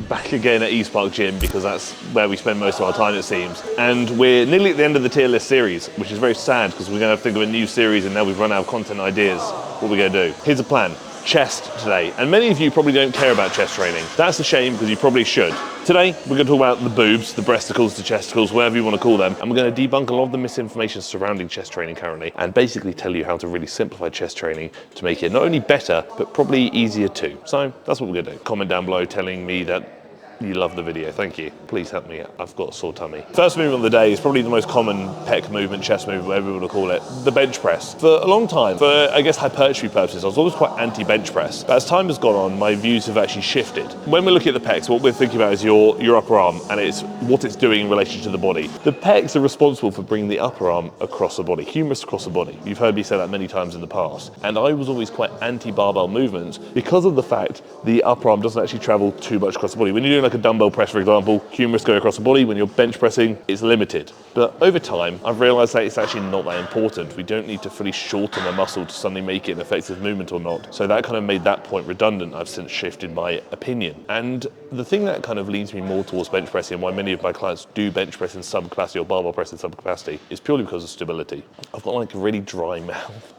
back again at East Park Gym because that's where we spend most of our time, it seems. And we're nearly at the end of the tier list series, which is very sad because we're going to think of a new series and now we've run out of content ideas. What we're going to do? Here's a plan. Chest today. And many of you probably don't care about chest training. That's a shame because you probably should. Today, we're going to talk about the boobs, the breasticles, the chesticles, whatever you want to call them. And we're going to debunk a lot of the misinformation surrounding chest training currently and basically tell you how to really simplify chest training to make it not only better, but probably easier too. So that's what we're going to do. Comment down below telling me that you love the video. Thank you. Please help me. I've got a sore tummy. First movement of the day is probably the most common pec movement, chest movement, whatever you want to call it, the bench press. For a long time, for I guess hypertrophy purposes, I was always quite anti-bench press. But as time has gone on, my views have actually shifted. When we're looking at the pecs, what we're thinking about is your upper arm and it's what it's doing in relation to the body. The pecs are responsible for bringing the upper arm across the body, humerus across the body. You've heard me say that many times in the past. And I was always quite anti-barbell movements because of the fact the upper arm doesn't actually travel too much across the body. When you're doing like a dumbbell press, for example, humerus go across the body. When you're bench pressing, it's limited. But over time, I've realized that it's actually not that important. We don't need to fully shorten a muscle to suddenly make it an effective movement or not. So that kind of made that point redundant. I've since shifted my opinion. And the thing that kind of leads me more towards bench pressing and why many of my clients do bench press in some capacity or barbell press in some capacity is purely because of stability. I've got like a really dry mouth.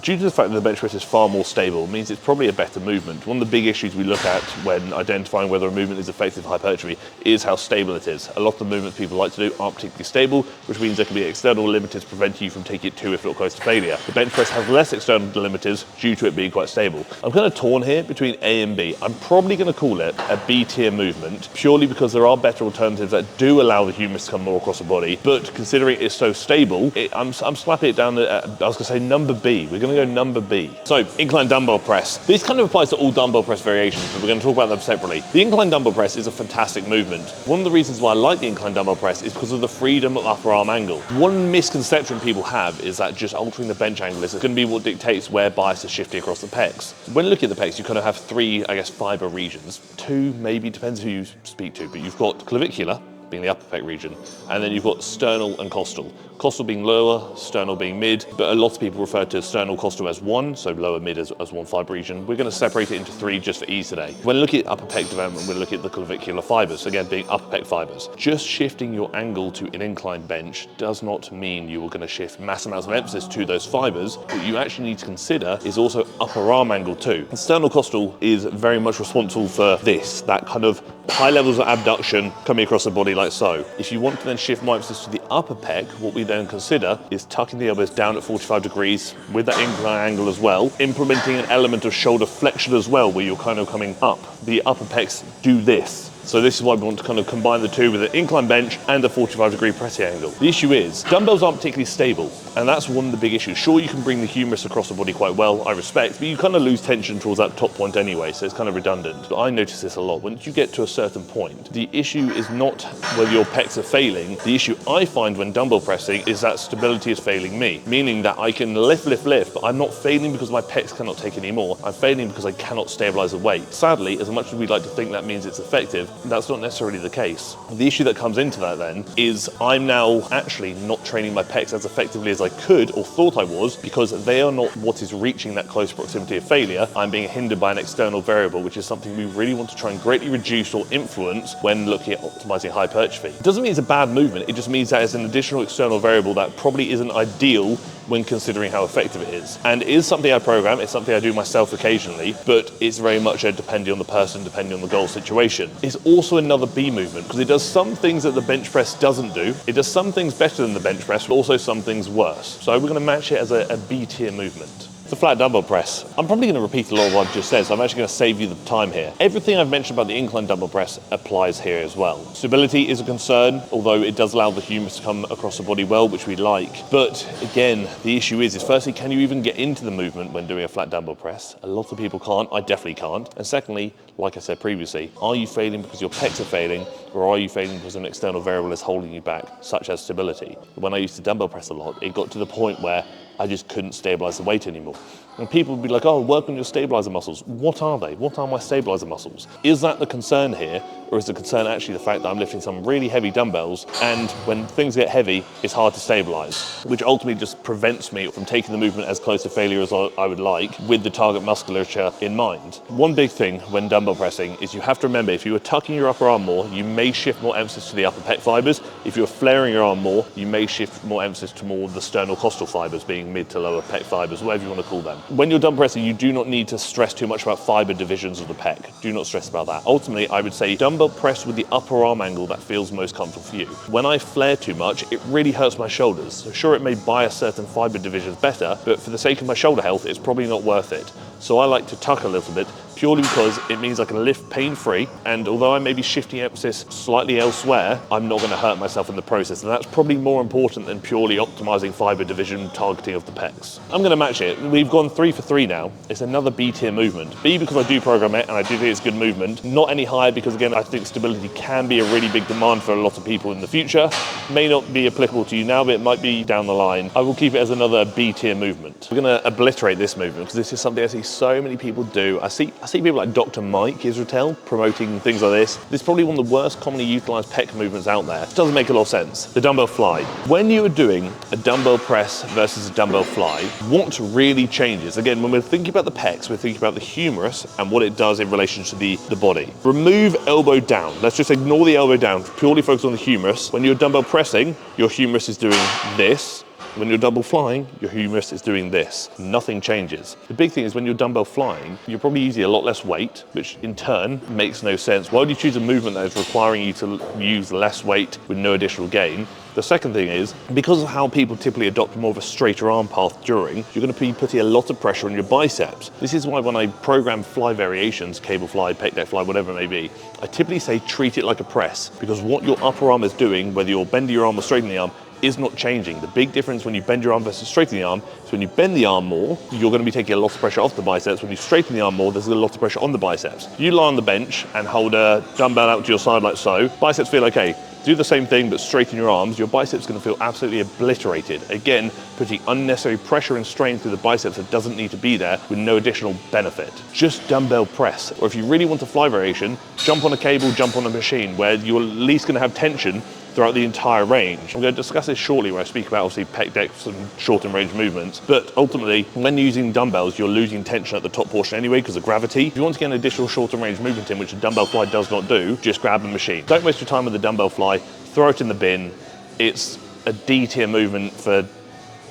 Due to the fact that the bench press is far more stable, it means it's probably a better movement. One of the big issues we look at when identifying whether a movement is effective for hypertrophy is how stable it is. A lot of the movements people like to do aren't particularly stable, which means there can be external limiters preventing you from taking it to, if not close to failure. The bench press has less external limiters due to it being quite stable. I'm kind of torn here between A and B. I'm probably going to call it a B tier movement, purely because there are better alternatives that do allow the humerus to come more across the body, but considering it's so stable, I'm slapping it down at, I was going to say number B. We're going to go number B. So, incline dumbbell press. This kind of applies to all dumbbell press variations, but we're going to talk about them separately. The incline dumbbell press is a fantastic movement. One of the reasons why I like the incline dumbbell press is because of the freedom of upper arm angle. One misconception people have is that just altering the bench angle is going to be what dictates where bias is shifting across the pecs. When looking at the pecs, you kind of have three, I guess, fiber regions. Two, maybe, depends who you speak to, but you've got clavicular, being the upper pec region, and then you've got sternal and costal. Costal being lower, sternal being mid, but a lot of people refer to sternal costal as one, so lower mid as one fiber region. We're going to separate it into three just for ease today. When looking at upper pec development, we'll look at the clavicular fibers, again being upper pec fibers. Just shifting your angle to an inclined bench does not mean you are going to shift mass amounts of emphasis to those fibers. What you actually need to consider is also upper arm angle too. And sternal costal is very much responsible for this, that kind of high levels of abduction coming across the body like so. If you want to then shift more emphasis to the upper pec, what we then consider is tucking the elbows down at 45 degrees with that incline angle as well, implementing an element of shoulder flexion as well, where you're kind of coming up. The upper pecs do this. So this is why we want to kind of combine the two with an incline bench and a 45-degree pressing angle. The issue is, dumbbells aren't particularly stable, and that's one of the big issues. Sure, you can bring the humerus across the body quite well, I respect, but you kind of lose tension towards that top point anyway, so it's kind of redundant. But I notice this a lot. Once you get to a certain point, the issue is not whether your pecs are failing. The issue I find when dumbbell pressing is that stability is failing me, meaning that I can lift, but I'm not failing because my pecs cannot take any more. I'm failing because I cannot stabilize the weight. Sadly, as much as we'd like to think that means it's effective, that's not necessarily the case. The issue that comes into that then is I'm now actually not training my pecs as effectively as I could or thought I was, because they are not what is reaching that close proximity of failure. I'm being hindered by an external variable, which is something we really want to try and greatly reduce or influence when looking at optimizing hypertrophy. It doesn't mean it's a bad movement, it just means that it's an additional external variable that probably isn't ideal when considering how effective it is. And it is something I program, it's something I do myself occasionally, but it's very much depending on the person, depending on the goal situation. It's also another B movement, because it does some things that the bench press doesn't do. It does some things better than the bench press, but also some things worse. So we're going to match it as a B tier movement. The flat dumbbell press. I'm probably going to repeat a lot of what I've just said, so I'm actually going to save you the time here. Everything I've mentioned about the incline dumbbell press applies here as well. Stability is a concern, although it does allow the humerus to come across the body well, which we like. But again, the issue is firstly, can you even get into the movement when doing a flat dumbbell press? A lot of people can't, I definitely can't. And secondly, like I said previously, are you failing because your pecs are failing, or are you failing because an external variable is holding you back, such as stability? When I used to dumbbell press a lot, it got to the point where I just couldn't stabilize the weight anymore. And people would be like, oh, work on your stabilizer muscles. What are they? What are my stabilizer muscles? Is that the concern here? Or is the concern actually the fact that I'm lifting some really heavy dumbbells, and when things get heavy, it's hard to stabilize, which ultimately just prevents me from taking the movement as close to failure as I would like with the target musculature in mind. One big thing when dumbbell pressing is you have to remember, if you are tucking your upper arm more, you may shift more emphasis to the upper pec fibers. If you're flaring your arm more, you may shift more emphasis to more the sternocostal fibers, being mid to lower pec fibers, whatever you want to call them. When you're dumbbell pressing, you do not need to stress too much about fiber divisions of the pec. Do not stress about that. Ultimately, I would say dumbbell press with the upper arm angle that feels most comfortable for you. When I flare too much, it really hurts my shoulders. So sure, it may bias certain fiber divisions better, but for the sake of my shoulder health, it's probably not worth it. So I like to tuck a little bit, purely because it means I can lift pain-free, and although I may be shifting emphasis slightly elsewhere, I'm not going to hurt myself in the process, and that's probably more important than purely optimizing fiber division targeting of the pecs. I'm going to match it. We've gone 3 for 3 now. It's another B tier movement. B because I do program it, and I do think it's good movement. Not any higher because, again, I think stability can be a really big demand for a lot of people in the future. May not be applicable to you now, but it might be down the line. I will keep it as another B tier movement. We're going to obliterate this movement because this is something I see so many people do. I see people like Dr. Mike Israel promoting things like this. This is probably one of the worst commonly utilized pec movements out there. It doesn't make a lot of sense. The dumbbell fly. When you are doing a dumbbell press versus a dumbbell fly, what really changes? Again, when we're thinking about the pecs, we're thinking about the humerus and what it does in relation to the body. Remove elbow down. Let's just ignore the elbow down, purely focus on the humerus. When you're dumbbell pressing, your humerus is doing this. When you're double flying, your humerus is doing this. Nothing changes. The big thing is when you're dumbbell flying, you're probably using a lot less weight, which in turn makes no sense. Why would you choose a movement that is requiring you to use less weight with no additional gain? The second thing is, because of how people typically adopt more of a straighter arm path during, you're going to be putting a lot of pressure on your biceps. This is why when I program fly variations, cable fly, pec deck fly, whatever it may be, I typically say treat it like a press, because what your upper arm is doing, whether you're bending your arm or straightening the arm, is not changing. The big difference when you bend your arm versus straighten the arm is when you bend the arm more, you're going to be taking a lot of pressure off the biceps. When you straighten the arm more, there's a lot of pressure on the biceps. You lie on the bench and hold a dumbbell out to your side like so, biceps feel okay. Do the same thing but straighten your arms, your biceps is going to feel absolutely obliterated. Again, putting unnecessary pressure and strain through the biceps that doesn't need to be there with no additional benefit. Just dumbbell press. Or if you really want a fly variation, jump on a cable, jump on a machine where you're at least going to have tension throughout the entire range. I'm going to discuss this shortly when I speak about obviously pec decks and short and range movements, but ultimately when using dumbbells you're losing tension at the top portion anyway because of gravity. If you want to get an additional short and range movement in, which a dumbbell fly does not do, just grab a machine. Don't waste your time with the dumbbell fly, throw it in the bin. It's a D tier movement for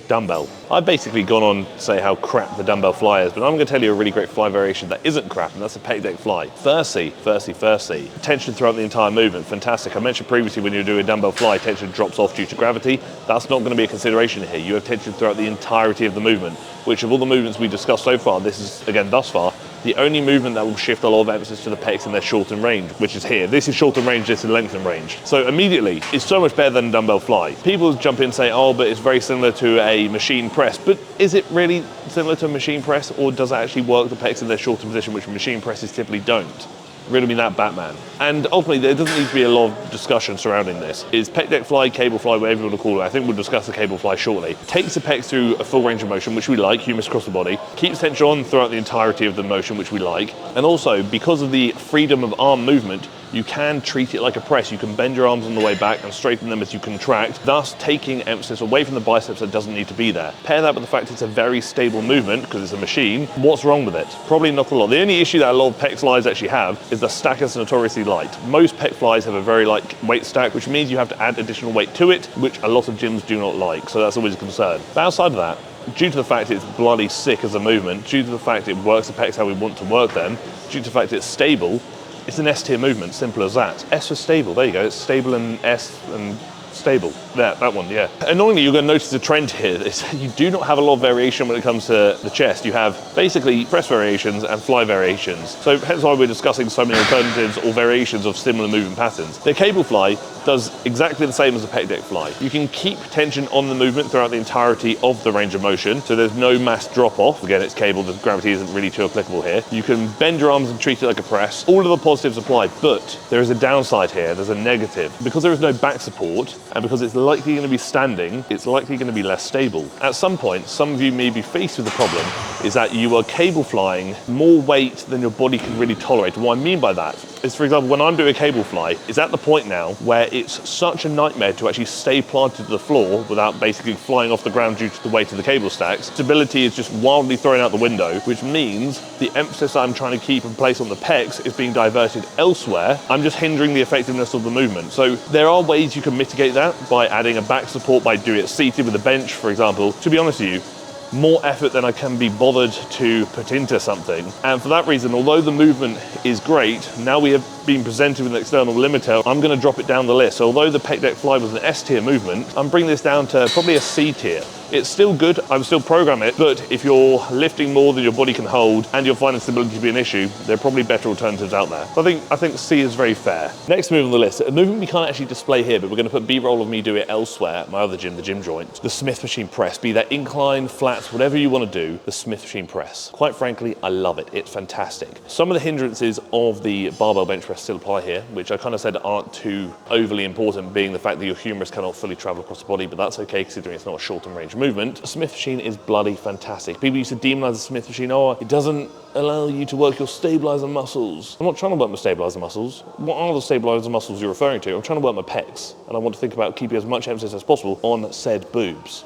dumbbell. I've basically gone on to say how crap the dumbbell fly is, but I'm going to tell you a really great fly variation that isn't crap, and that's a pec deck fly. Firstly, tension throughout the entire movement, fantastic. I mentioned previously when you do a dumbbell fly, tension drops off due to gravity. That's not going to be a consideration here. You have tension throughout the entirety of the movement, which of all the movements we discussed so far, this is, again, thus far, the only movement that will shift a lot of emphasis to the pecs in their shortened range, which is here. This is shortened range, this is lengthened range. So immediately, it's so much better than a dumbbell fly. People jump in and say, oh, but it's very similar to a machine press. But is it really similar to a machine press, or does it actually work the pecs in their shortened position, which machine presses typically don't? Really be that Batman. And ultimately, there doesn't need to be a lot of discussion surrounding this. Is pec deck fly, cable fly, whatever you want to call it. I think we'll discuss the cable fly shortly. Takes the pecs through a full range of motion, which we like, humerus across the body. Keeps tension on throughout the entirety of the motion, which we like. And also, because of the freedom of arm movement, you can treat it like a press. You can bend your arms on the way back and straighten them as you contract, thus taking emphasis away from the biceps that doesn't need to be there. Pair that with the fact it's a very stable movement because it's a machine. What's wrong with it? Probably not a lot. The only issue that a lot of pec flies actually have is the stack is notoriously light. Most pec flies have a very light weight stack, which means you have to add additional weight to it, which a lot of gyms do not like. So that's always a concern. But outside of that, due to the fact it's bloody sick as a movement, due to the fact it works the pecs how we want to work them, due to the fact it's stable, it's an S tier movement, simple as that. S for stable, there you go, it's stable and S and stable. That one, yeah. Annoyingly, you're going to notice a trend here. You do not have a lot of variation when it comes to the chest. You have basically press variations and fly variations. So hence why we're discussing so many alternatives or variations of similar movement patterns. The cable fly does exactly the same as a pec deck fly. You can keep tension on the movement throughout the entirety of the range of motion, so there's no mass drop off. Again, it's cable, the gravity isn't really too applicable here. You can bend your arms and treat it like a press. All of the positives apply, but there is a downside here, there's a negative. Because there is no back support, And because it's likely going to be standing, it's likely going to be less stable. At some point, some of you may be faced with the problem is that you are cable flying more weight than your body can really tolerate. And what I mean by that is, for example, when I'm doing a cable fly, it's at the point now where it's such a nightmare to actually stay planted to the floor without basically flying off the ground due to the weight of the cable stacks. Stability is just wildly thrown out the window, which means the emphasis I'm trying to keep in place on the pecs is being diverted elsewhere. I'm just hindering the effectiveness of the movement. So there are ways you can mitigate that by adding a back support, by doing it seated with a bench, for example. To be honest with you, more effort than I can be bothered to put into something. And for that reason, although the movement is great, now we have been presented with an external limiter, I'm going to drop it down the list. So although the pec deck fly was an S tier movement, I'm bringing this down to probably a C tier. It's still good, I would still program it, but if you're lifting more than your body can hold and you're finding stability to be an issue, there are probably better alternatives out there. So I think C is very fair. Next move on the list, a movement we can't actually display here, but we're going to put B-roll of me do it elsewhere at my other gym, the gym joint. The Smith machine press, be that incline, flats, whatever you want to do, the Smith machine press. Quite frankly, I love it. It's fantastic. Some of the hindrances of the barbell bench press still apply here, which I kind of said aren't too overly important, being the fact that your humerus cannot fully travel across the body, but that's okay considering it's not a short-term range movement. A Smith machine is bloody fantastic. People used to demonize the Smith machine. Oh, it doesn't allow you to work your stabilizer muscles. I'm not trying to work my stabilizer muscles. What are the stabilizer muscles you're referring to? I'm trying to work my pecs, and I want to think about keeping as much emphasis as possible on said boobs.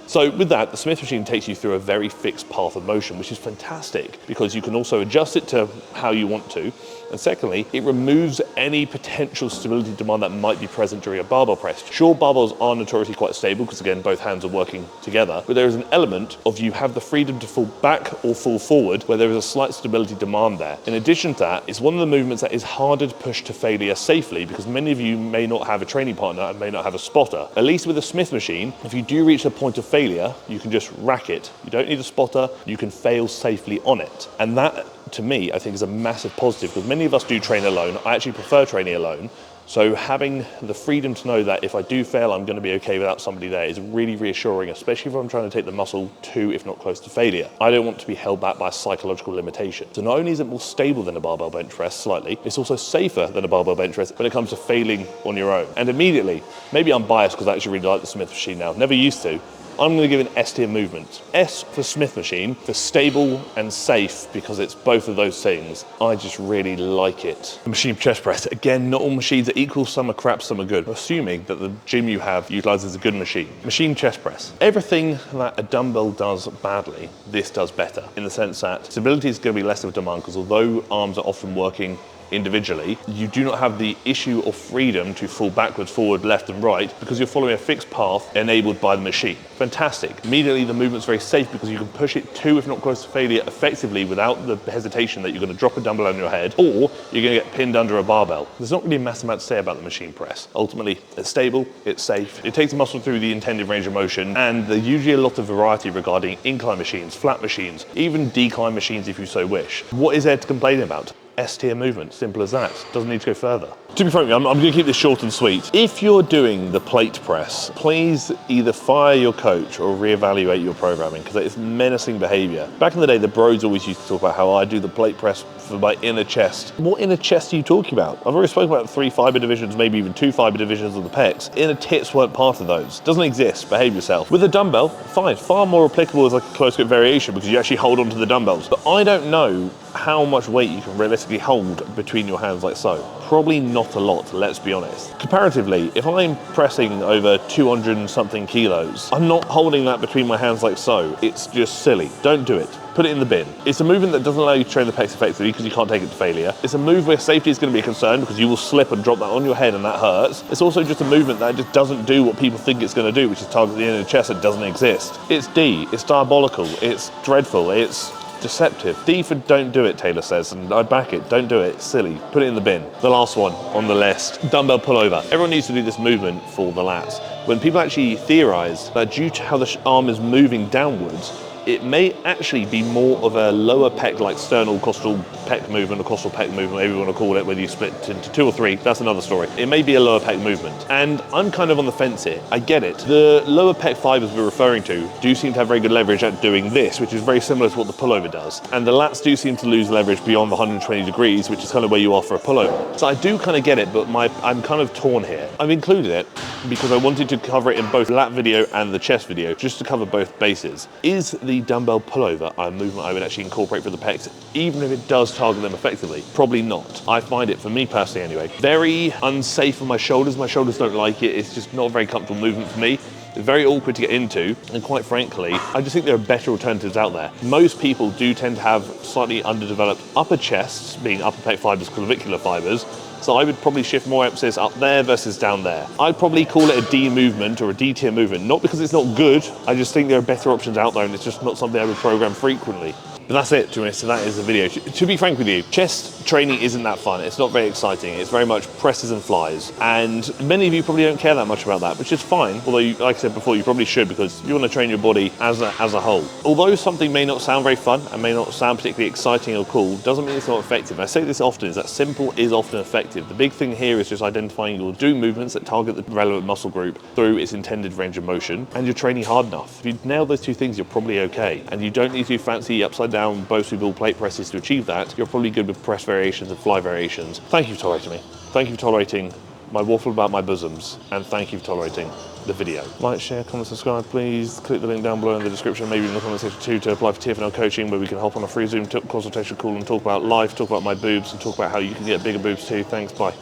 So with that, the Smith machine takes you through a very fixed path of motion, which is fantastic because you can also adjust it to how you want to. And secondly, it removes any potential stability demand that might be present during a barbell press. Sure, barbells are notoriously quite stable because again, both hands are working together, but there is an element of you have the freedom to fall back or fall forward where there is a slight stability demand there. In addition to that, it's one of the movements that is harder to push to failure safely because many of you may not have a training partner and may not have a spotter. At least with a Smith machine, if you do reach a point of failure, you can just rack it. You don't need a spotter, you can fail safely on it. And that, to me, I think is a massive positive because many of us do train alone. I actually prefer training alone. So having the freedom to know that if I do fail, I'm going to be okay without somebody there is really reassuring, especially if I'm trying to take the muscle to, if not close to failure. I don't want to be held back by a psychological limitation. So not only is it more stable than a barbell bench press slightly, it's also safer than a barbell bench press when it comes to failing on your own. And immediately, maybe I'm biased because I actually really like the Smith machine now, never used to, I'm going to give an S tier movement. S for Smith machine, for stable and safe, because it's both of those things. I just really like it. The machine chest press. Again, not all machines are equal. Some are crap, some are good. Assuming that the gym you have utilizes a good machine. Machine chest press. Everything that a dumbbell does badly, this does better. In the sense that stability is going to be less of a demand, because although arms are often working individually, you do not have the issue of freedom to fall backwards, forward, left and right because you're following a fixed path enabled by the machine. Fantastic. Immediately the movement's very safe because you can push it to, if not close to failure, effectively without the hesitation that you're going to drop a dumbbell on your head or you're going to get pinned under a barbell. There's not really a massive amount to say about the machine press. Ultimately, it's stable, it's safe, it takes the muscle through the intended range of motion, and there's usually a lot of variety regarding incline machines, flat machines, even decline machines if you so wish. What is there to complain about? S tier movement, simple as that. Doesn't need to go further. To be frank, I'm going to keep this short and sweet. If you're doing the plate press, please either fire your coach or reevaluate your programming because it's menacing behavior. Back in the day, the bros always used to talk about how I do the plate press for my inner chest. What inner chest are you talking about? I've already spoken about 3 fiber divisions, maybe even 2 fiber divisions of the pecs. Inner tits weren't part of those. Doesn't exist. Behave yourself. With a dumbbell, fine. Far more applicable as like a close grip variation because you actually hold onto the dumbbells. But I don't know how much weight you can realistically hold between your hands like so. Probably not a lot, let's be honest. Comparatively, if I'm pressing over 200 and something kilos, I'm not holding that between my hands like so. It's just silly. Don't do it. Put it in the bin. It's a movement that doesn't allow you to train the pecs effectively because you can't take it to failure. It's a move where safety is going to be a concern because you will slip and drop that on your head and that hurts. It's also just a movement that just doesn't do what people think it's going to do, which is target the inner chest that doesn't exist. It's D, it's diabolical, it's dreadful, it's deceptive. D for don't do it, Taylor says, and I back it. Don't do it. It's silly. Put it in the bin. The last one on the list, dumbbell pullover. Everyone needs to do this movement for the lats. When people actually theorize that due to how the arm is moving downwards, it may actually be more of a lower pec, like sternal costal pec movement or costal pec movement, whatever you want to call it, whether you split it into 2 or 3, that's another story. It may be a lower pec movement. And I'm kind of on the fence here. I get it. The lower pec fibers we're referring to do seem to have very good leverage at doing this, which is very similar to what the pullover does. And the lats do seem to lose leverage beyond the 120 degrees, which is kind of where you are for a pullover. So I do kind of get it, but I'm kind of torn here. I've included it because I wanted to cover it in both lat video and the chest video, just to cover both bases. Is the dumbbell pullover a movement I would actually incorporate for the pecs, even if it does target them effectively? Probably not. I find it, for me personally anyway, very unsafe for my shoulders. My shoulders don't like it. It's just not a very comfortable movement for me. It's very awkward to get into, and quite frankly, I just think there are better alternatives out there. Most people do tend to have slightly underdeveloped upper chests, being upper pec fibers, clavicular fibers, so I would probably shift more emphasis up there versus down there. I'd probably call it a D movement or a D tier movement, not because it's not good, I just think there are better options out there and it's just not something I would program frequently. But that's it, to be honest, so that is the video. To be frank with you, chest training isn't that fun. It's not very exciting. It's very much presses and flies. And many of you probably don't care that much about that, which is fine. Although, like I said before, you probably should, because you want to train your body as a whole. Although something may not sound very fun and may not sound particularly exciting or cool, doesn't mean it's not effective. I say this often, is that simple is often effective. The big thing here is just identifying you're doing movements that target the relevant muscle group through its intended range of motion, and you're training hard enough. If you nail those two things, you're probably okay. And you don't need to do fancy upside down both swivel plate presses to achieve that. You're probably good with press variations and fly variations. Thank you for tolerating me. Thank you for tolerating my waffle about my bosoms, and thank you for tolerating the video. Like, share, comment, subscribe, please. Click the link down below in the description, maybe in the comment section too, to apply for TFNL coaching, where we can hop on a free Zoom consultation call and talk about life, talk about my boobs, and talk about how you can get bigger boobs too. Thanks, bye.